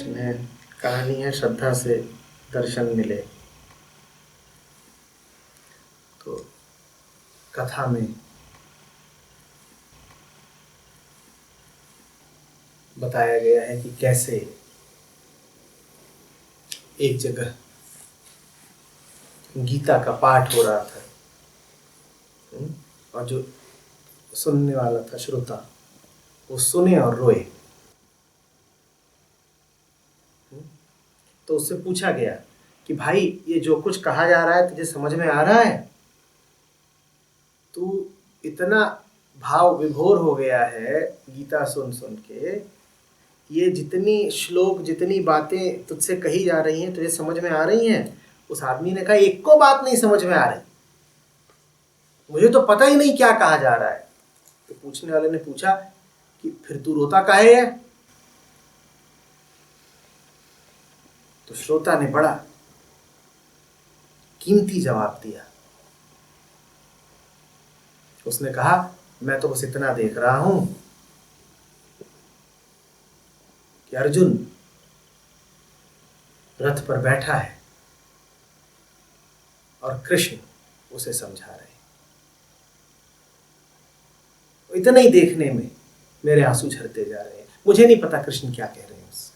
प्रश्न है, कहानी है श्रद्धा से दर्शन मिले। तो कथा में बताया गया है कि कैसे एक जगह गीता का पाठ हो रहा था और जो सुनने वाला था श्रोता, वो सुने और रोए। तो उससे पूछा गया कि भाई ये जो कुछ कहा जा रहा है तुझे समझ में आ रहा है? तू इतना भाव विभोर हो गया है गीता सुन सुन के, ये जितनी श्लोक जितनी बातें तुझसे कही जा रही हैं तुझे समझ में आ रही हैं? उस आदमी ने कहा एक को बात नहीं समझ में आ रही, मुझे तो पता ही नहीं क्या कहा जा रहा है। तो पूछने वाले ने पूछा कि फिर तू रोता काहे है? तो श्रोता ने बड़ा कीमती जवाब दिया। उसने कहा मैं तो बस इतना देख रहा हूं कि अर्जुन रथ पर बैठा है और कृष्ण उसे समझा रहे हैं। इतना ही देखने में मेरे आंसू झरते जा रहे हैं। मुझे नहीं पता कृष्ण क्या कह रहे हैं उससे,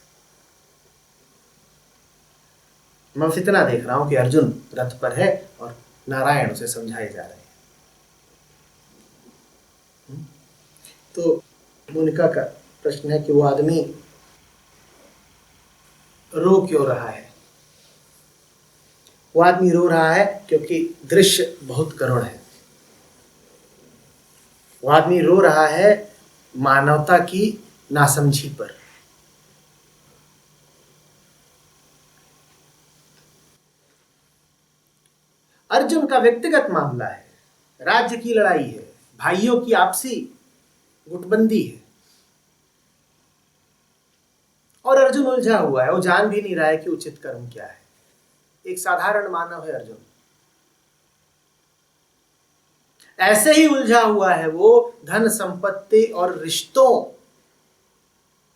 मैं बस इतना देख रहा हूं कि अर्जुन रथ पर है और नारायण उसे समझाए जा रहे हैं। तो मोनिका का प्रश्न है कि वो आदमी रो क्यों रहा है? वो आदमी रो रहा है क्योंकि दृश्य बहुत करुण है। वो आदमी रो रहा है मानवता की नासमझी पर। अर्जुन का व्यक्तिगत मामला है, राज्य की लड़ाई है, भाइयों की आपसी गुटबंदी है और अर्जुन उलझा हुआ है। वो जान भी नहीं रहा है कि उचित कर्म क्या है। एक साधारण मानव है अर्जुन, ऐसे ही उलझा हुआ है वो धन संपत्ति और रिश्तों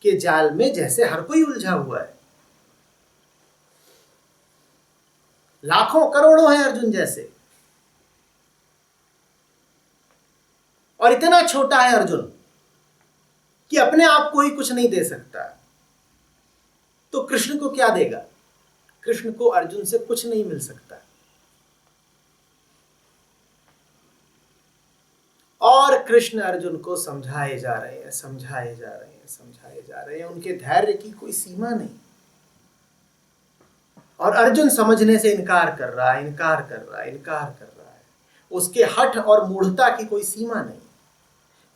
के जाल में जैसे हर कोई उलझा हुआ है। लाखों करोड़ों हैं अर्जुन जैसे, और इतना छोटा है अर्जुन कि अपने आप को ही कुछ नहीं दे सकता। तो कृष्ण को क्या देगा? कृष्ण को अर्जुन से कुछ नहीं मिल सकता। और कृष्ण अर्जुन को समझाए जा रहे हैं, समझाए जा रहे हैं, समझाए जा रहे हैं। उनके धैर्य की कोई सीमा नहीं और अर्जुन समझने से इनकार कर रहा है, इनकार कर रहा है, इनकार कर रहा है। उसके हठ और मूढ़ता की कोई सीमा नहीं।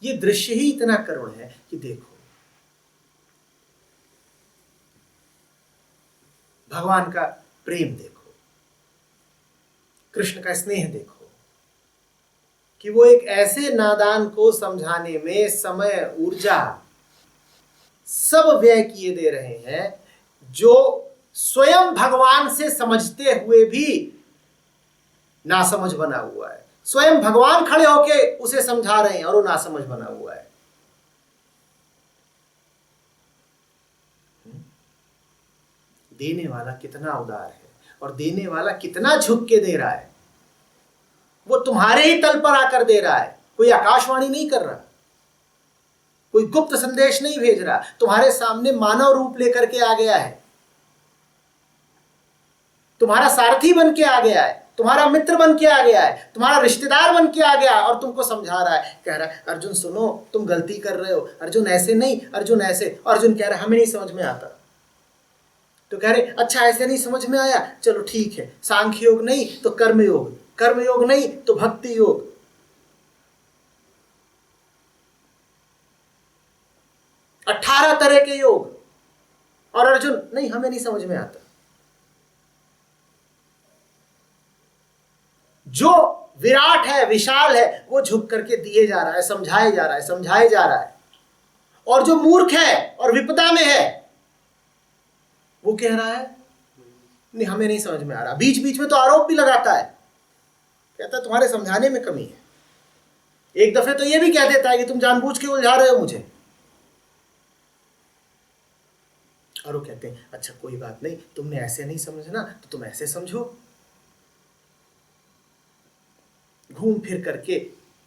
ये दृश्य ही इतना करुण है कि देखो, भगवान का प्रेम देखो, कृष्ण का स्नेह देखो कि वो एक ऐसे नादान को समझाने में समय ऊर्जा सब व्यय किए दे रहे हैं जो स्वयं भगवान से समझते हुए भी नासमझ बना हुआ है। स्वयं भगवान खड़े होके उसे समझा रहे हैं और वो नासमझ बना हुआ है। देने वाला कितना उदार है और देने वाला कितना झुक के दे रहा है। वो तुम्हारे ही तल पर आकर दे रहा है। कोई आकाशवाणी नहीं कर रहा, कोई गुप्त संदेश नहीं भेज रहा, तुम्हारे सामने मानव रूप लेकर के आ गया है, तुम्हारा सारथी बन के आ गया है, तुम्हारा मित्र बन के आ गया है, तुम्हारा रिश्तेदार बन के आ गया और तुमको समझा रहा है। कह रहा है अर्जुन सुनो, तुम गलती कर रहे हो, अर्जुन ऐसे नहीं, अर्जुन ऐसे। अर्जुन कह रहा है हमें नहीं समझ में आता। तो कह रहे अच्छा ऐसे नहीं समझ में आया, चलो ठीक है, सांख्य योग नहीं तो कर्म योग, कर्म योग नहीं तो भक्ति योग। 18 तरह के योग। और अर्जुन नहीं, हमें नहीं समझ में आता। जो विराट है, विशाल है, वो झुक करके दिए जा रहा है, समझाए जा रहा है, समझाए जा रहा है। और जो मूर्ख है और विपदा में है वो कह रहा है नहीं, हमें नहीं समझ में आ रहा। बीच बीच में तो आरोप भी लगाता है, कहता है तुम्हारे समझाने में कमी है। एक दफे तो ये भी कह देता है कि तुम जानबूझ के उलझा रहे हो मुझे। और वो कहते हैं अच्छा कोई बात नहीं, तुमने ऐसे नहीं समझना तो तुम ऐसे समझो। घूम फिर करके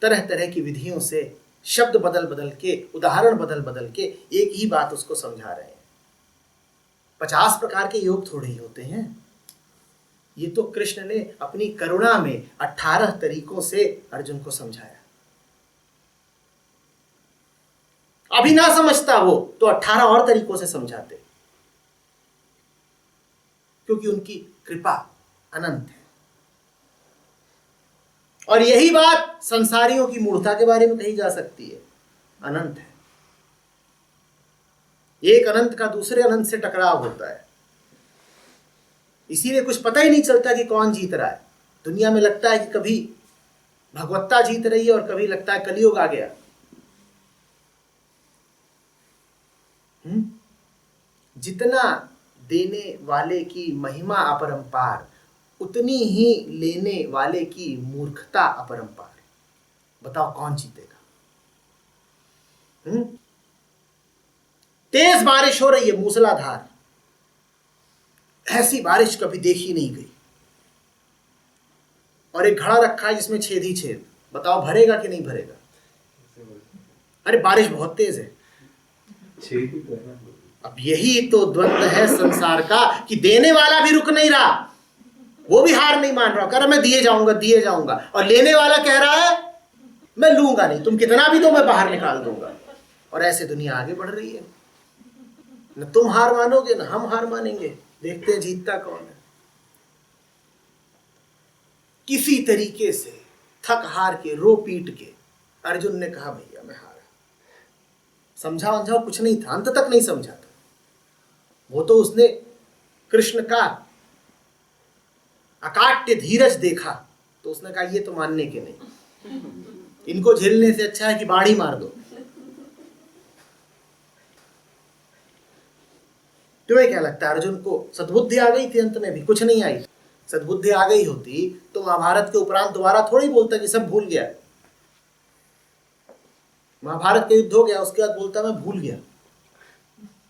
तरह तरह की विधियों से, शब्द बदल बदल के, उदाहरण बदल बदल के एक ही बात उसको समझा रहे हैं। 50 प्रकार के योग थोड़े ही होते हैं। ये तो कृष्ण ने अपनी करुणा में 18 तरीकों से अर्जुन को समझाया। अभी ना समझता वो तो 18 और तरीकों से समझाते, क्योंकि उनकी कृपा अनंत है। और यही बात संसारियों की मूर्खता के बारे में कही जा सकती है। अनंत है, एक अनंत का दूसरे अनंत से टकराव होता है, इसीलिए कुछ पता ही नहीं चलता कि कौन जीत रहा है। दुनिया में लगता है कि कभी भगवत्ता जीत रही है और कभी लगता है कलयुग आ गया। जितना देने वाले की महिमा अपरंपार, उतनी ही लेने वाले की मूर्खता अपरंपार। बताओ कौन जीतेगा? तेज बारिश हो रही है, मूसलाधार, ऐसी बारिश कभी देखी नहीं गई, और एक घड़ा रखा है जिसमें छेद ही छेद। बताओ भरेगा कि नहीं भरेगा? अरे बारिश बहुत तेज है। अब यही तो द्वंद्व है संसार का, कि देने वाला भी रुक नहीं रहा, वो भी हार नहीं मान रहा, कह रहा मैं दिए जाऊंगा, और लेने वाला कह रहा है मैं लूंगा नहीं, तुम कितना भी दो मैं बाहर निकाल दूंगा। और ऐसे दुनिया आगे बढ़ रही है। न तुम हार मानोगे न हम हार मानेंगे, देखते हैं जीतता कौन है। किसी तरीके से थक हार के, रो पीट के अर्जुन ने कहा भैया मैं हारा। समझा वंझाओ कुछ नहीं था, अंत तक नहीं समझा था वो। तो उसने कृष्ण का अकाट्य धीरज देखा तो उसने कहा ये तो मानने के नहीं, इनको झेलने से अच्छा है कि बाढ़ ही मार दो। तुम्हें क्या लगता है अर्जुन को सद्बुद्धि आ गई थी? अंत में भी कुछ नहीं आई। सद्बुद्धि आ गई होती तो महाभारत के उपरांत दोबारा थोड़ी बोलता कि सब भूल गया। महाभारत के युद्ध हो गया, उसके बाद बोलता मैं भूल गया,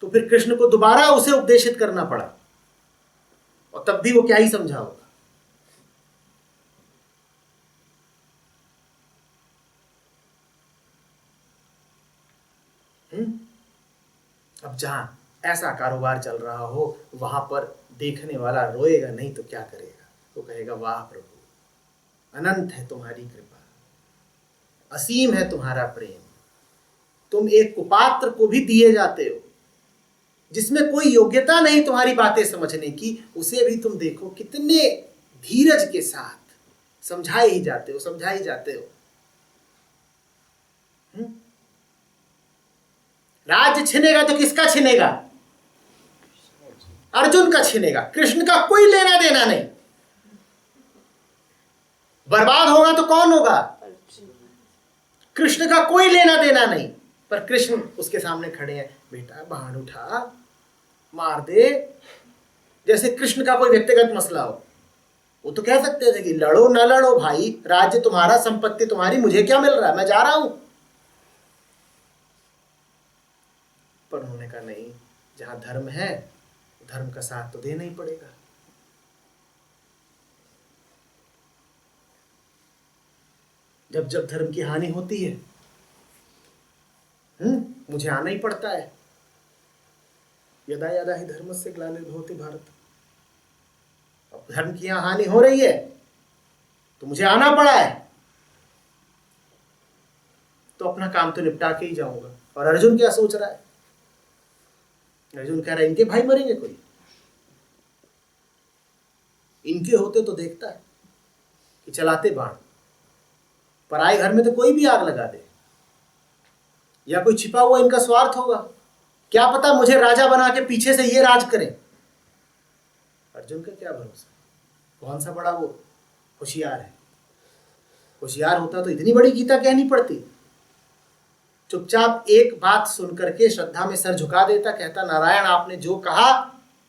तो फिर कृष्ण को दोबारा उसे उपदेशित करना पड़ा, और तब भी वो क्या ही समझा होगा। अब जहां ऐसा कारोबार चल रहा हो वहां पर देखने वाला रोएगा नहीं तो क्या करेगा? तो कहेगा वाह प्रभु, अनंत है तुम्हारी कृपा, असीम है तुम्हारा प्रेम। तुम एक कुपात्र को भी दिए जाते हो, जिसमें कोई योग्यता नहीं तुम्हारी बातें समझने की, उसे भी तुम देखो कितने धीरज के साथ समझाए ही जाते हो, समझाई जाते हो। राज्य छिनेगा तो किसका छिनेगा? अर्जुन का छिनेगा, कृष्ण का कोई लेना देना नहीं। बर्बाद होगा तो कौन होगा? कृष्ण का कोई लेना देना नहीं, पर कृष्ण उसके सामने खड़े हैं, बेटा बाण उठा मार दे। जैसे कृष्ण का कोई व्यक्तिगत मसला हो। वो तो कह सकते थे कि लड़ो ना लड़ो भाई, राज्य तुम्हारा, संपत्ति तुम्हारी, मुझे क्या मिल रहा है, मैं जा रहा हूं। पर उन्होंने कहा नहीं, जहां धर्म है धर्म का साथ तो देना ही पड़ेगा। जब जब धर्म की हानि होती है मुझे आना ही पड़ता है। यदा यदा ही धर्मस्य ग्लानिर्भवति भारत। अब धर्म की यहां हानि हो रही है तो मुझे आना पड़ा है, तो अपना काम तो निपटा के ही जाऊंगा। और अर्जुन क्या सोच रहा है? अर्जुन कह रहा है इनके भाई मरेंगे कोई? इनके होते तो देखता है कि चलाते बाण, पराए घर में तो कोई भी आग लगा दे, या कोई छिपा हुआ इनका स्वार्थ होगा, क्या पता मुझे राजा बना के पीछे से ये राज करें। अर्जुन का क्या भरोसा? कौन सा बड़ा वो होशियार है? होशियार होता तो इतनी बड़ी गीता कहनी पड़ती। चुपचाप एक बात सुनकर के श्रद्धा में सर झुका देता, कहता नारायण आपने जो कहा,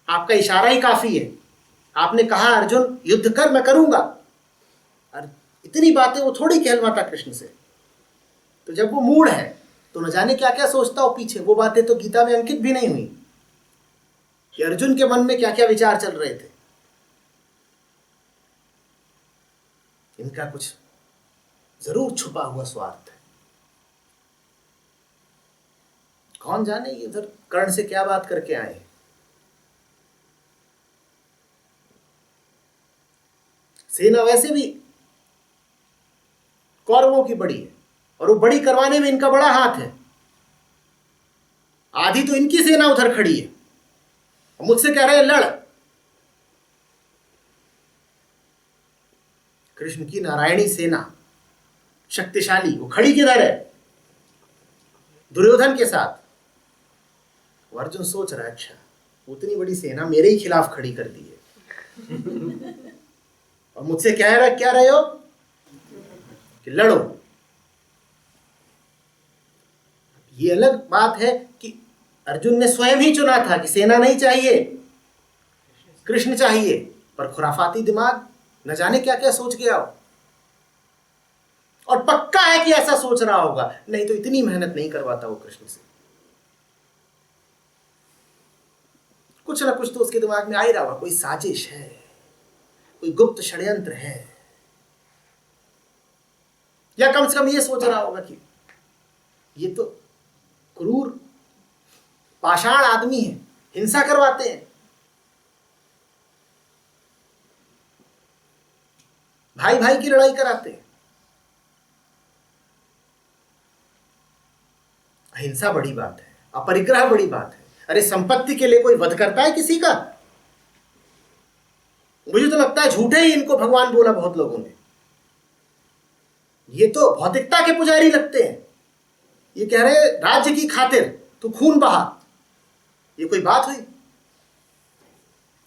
आपका इशारा ही काफी है। आपने कहा अर्जुन युद्ध कर, मैं करूंगा। और इतनी बातें वो थोड़ी कहलवाता कृष्ण से। तो जब वो मूड है तो न जाने क्या क्या सोचता हो पीछे, वो बातें तो गीता में अंकित भी नहीं हुई। कि अर्जुन के मन में क्या क्या विचार चल रहे थे। इनका कुछ जरूर छुपा हुआ स्वार्थ है। कौन जाने ये इधर कर्ण से क्या बात करके आए हैं। सेना वैसे भी कौरवों की बड़ी है और वो बड़ी करवाने में इनका बड़ा हाथ है। आधी तो इनकी सेना उधर खड़ी है, मुझसे कह रहे हैं लड़। कृष्ण की नारायणी सेना शक्तिशाली, वो खड़ी किधर है? दुर्योधन के साथ। अर्जुन सोच रहा है, अच्छा उतनी बड़ी सेना मेरे ही खिलाफ खड़ी कर दी है और मुझसे क्या रहे हो कि लड़ो। ये अलग बात है कि अर्जुन ने स्वयं ही चुना था कि सेना नहीं चाहिए, कृष्ण चाहिए, पर खुराफाती दिमाग न जाने क्या क्या सोच गया हो। और पक्का है कि ऐसा सोच रहा होगा, नहीं तो इतनी मेहनत नहीं करवाता वो कृष्ण से। कुछ ना कुछ तो उसके दिमाग में आ ही रहा होगा, कोई साजिश है, कोई गुप्त षड्यंत्र है, या कम से कम ये सोच रहा होगा कि ये तो क्रूर पाषाण आदमी है, हिंसा करवाते हैं, भाई भाई की लड़ाई कराते हैं। हिंसा बड़ी बात है, अपरिग्रह बड़ी बात है। अरे संपत्ति के लिए कोई वध करता है किसी का? मुझे तो लगता है झूठे ही इनको भगवान बोला बहुत लोगों ने। ये तो भौतिकता के पुजारी लगते हैं। ये कह रहे राज्य की खातिर तू खून बहा, ये कोई बात हुई?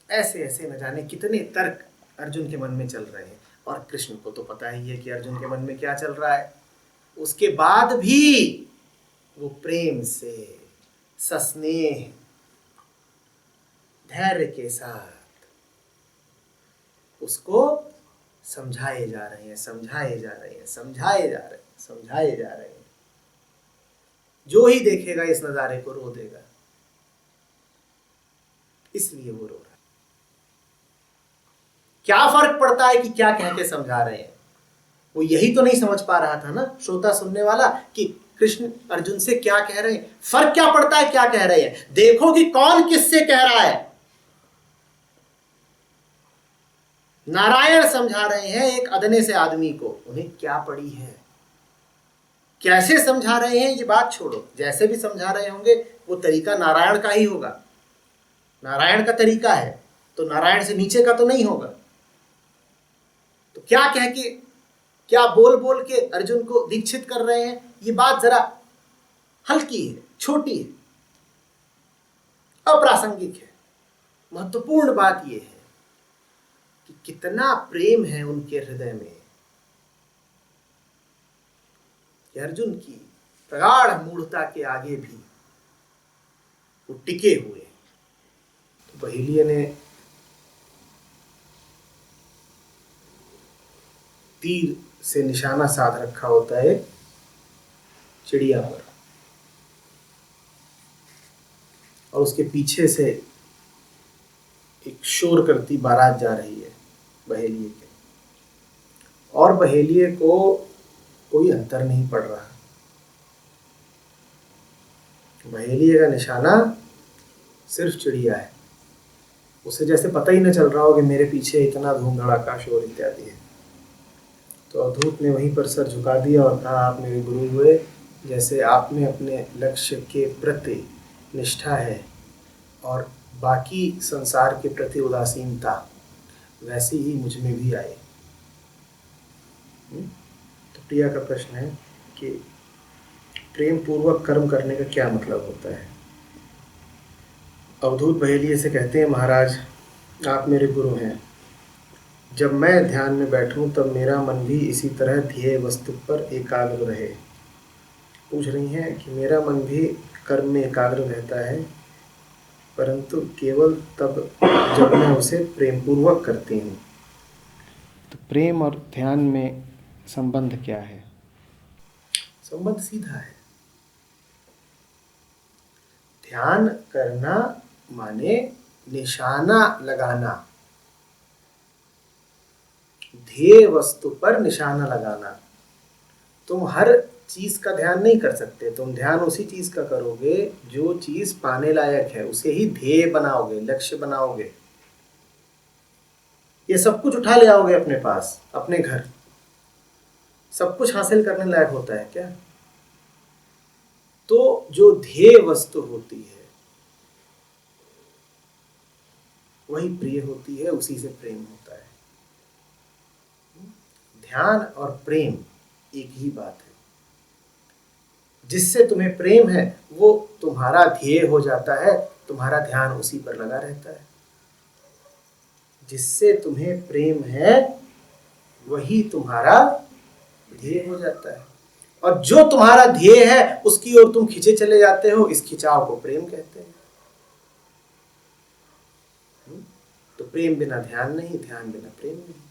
ऐसे ऐसे न जाने कितने तर्क अर्जुन के मन में चल रहे हैं, और कृष्ण को तो पता ही है कि अर्जुन के मन में क्या चल रहा है। उसके बाद भी वो प्रेम से, सस्नेह, धैर्य के साथ उसको समझाए जा रहे हैं, समझाए जा रहे हैं, समझाए जा रहे हैं, समझाए जा रहे हैं। जो ही देखेगा इस नजारे को रो देगा, इसलिए वो रो रहा है। क्या फर्क पड़ता है कि क्या कह के समझा रहे हैं? वो यही तो नहीं समझ पा रहा था ना श्रोता सुनने वाला, कि कृष्ण अर्जुन से क्या कह रहे हैं। फर्क क्या पड़ता है क्या कह रहे हैं, देखो कि कौन किससे कह रहा है। नारायण समझा रहे हैं एक अदने से आदमी को, उन्हें क्या पड़ी है, कैसे समझा रहे हैं ये बात छोड़ो, जैसे भी समझा रहे होंगे वो तरीका नारायण का ही होगा। नारायण का तरीका है तो नारायण से नीचे का तो नहीं होगा। तो क्या कह के, क्या बोल बोल के अर्जुन को दीक्षित कर रहे हैं, ये बात जरा हल्की है, छोटी है, अप्रासंगिक है। महत्वपूर्ण बात यह है कि कितना प्रेम है उनके हृदय में, कि अर्जुन की प्रगाढ़ मूढ़ता के आगे भी वो टिके हुए हैं। तो बहेलिये ने तीर से निशाना साध रखा होता है चिड़िया पर, और उसके पीछे से एक शोर करती बारात जा रही है बहेलिये के, और बहेलिये को कोई अंतर नहीं पड़ रहा। बहेलिये का निशाना सिर्फ चिड़िया है, उसे जैसे पता ही न चल रहा हो कि मेरे पीछे इतना धूम धड़ाका शोर इत्यादि है। तो अवधूत ने वहीं पर सर झुका दिया और कहा, आप मेरे गुरु हुए, जैसे आप में अपने लक्ष्य के प्रति निष्ठा है और बाकी संसार के प्रति उदासीनता, वैसी ही मुझ में भी आए। तो प्रिया का प्रश्न है कि प्रेम पूर्वक कर्म करने का क्या मतलब होता है। अवधूत बहेलिये से कहते हैं, महाराज आप मेरे गुरु हैं, जब मैं ध्यान में बैठूं तब मेरा मन भी इसी तरह ध्येय वस्तु पर एकाग्र रहे। पूछ रही हैं कि मेरा मन भी कर्म में एकाग्र रहता है, परंतु केवल तब जब मैं उसे प्रेम पूर्वक करती हूँ। तो प्रेम और ध्यान में संबंध क्या है? संबंध सीधा है। ध्यान करना माने निशाना लगाना, ध्येय वस्तु पर निशाना लगाना। तुम हर चीज का ध्यान नहीं कर सकते, तुम ध्यान उसी चीज का करोगे जो चीज पाने लायक है, उसे ही ध्येय बनाओगे, लक्ष्य बनाओगे। ये सब कुछ उठा ले आओगे अपने पास, अपने घर, सब कुछ हासिल करने लायक होता है क्या? तो जो ध्येय वस्तु होती है वही प्रिय होती है, उसी से प्रेम होता है। ध्यान और प्रेम एक ही बात है। जिससे तुम्हें प्रेम है वो तुम्हारा ध्येय हो जाता है, तुम्हारा ध्यान उसी पर लगा रहता है। जिससे तुम्हें प्रेम है वही तुम्हारा ध्येय हो जाता है, और जो तुम्हारा ध्येय है उसकी ओर तुम खींचे चले जाते हो, इस खिंचाव को प्रेम कहते हैं। तो प्रेम बिना ध्यान नहीं, ध्यान बिना प्रेम नहीं।